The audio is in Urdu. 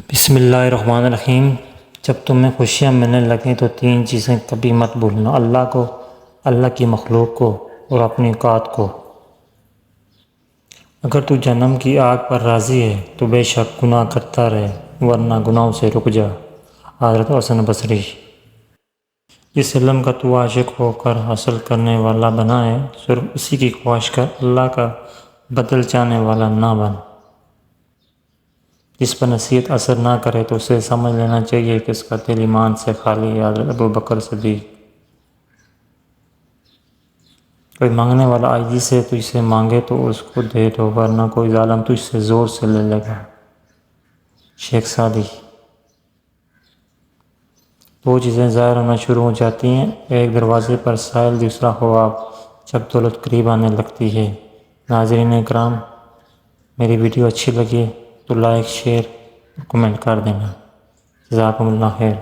بسم اللہ الرحمن الرحیم۔ جب تمہیں خوشیاں ملنے لگیں تو تین چیزیں کبھی مت بھولنا: اللہ کو، اللہ کی مخلوق کو اور اپنی اوقات کو۔ اگر تو جہنم کی آگ پر راضی ہے تو بے شک گناہ کرتا رہے، ورنہ گناہوں سے رک جا۔ حضرت حسن بصری۔ جس علم کا تو عاشق ہو کر حاصل کرنے والا بنا ہے، صرف اسی کی خواہش کر، اللہ کا بدل چاہنے والا نہ بن۔ جس پر نصیحت اثر نہ کرے تو اسے سمجھ لینا چاہیے کہ اس کا دل ایمان سے خالی ہے۔ حضرت ابوبکر صدیق۔ کوئی مانگنے والا عاجزی سے تجھ سے مانگے تو اس کو دے دو، ورنہ کوئی ظالم تجھ سے زور سے لے لے گا۔ شیخ سعدی۔ دو چیزیں ظاہر ہونا شروع ہو جاتی ہیں: ایک دروازے پر سائل، دوسرا خواب، جب دولت قریب آنے لگتی ہے۔ ناظرین اکرام، میری ویڈیو اچھی لگی تو لائک، شیئر اور کمنٹ کر دینا۔ جزاکم اللہ خیر۔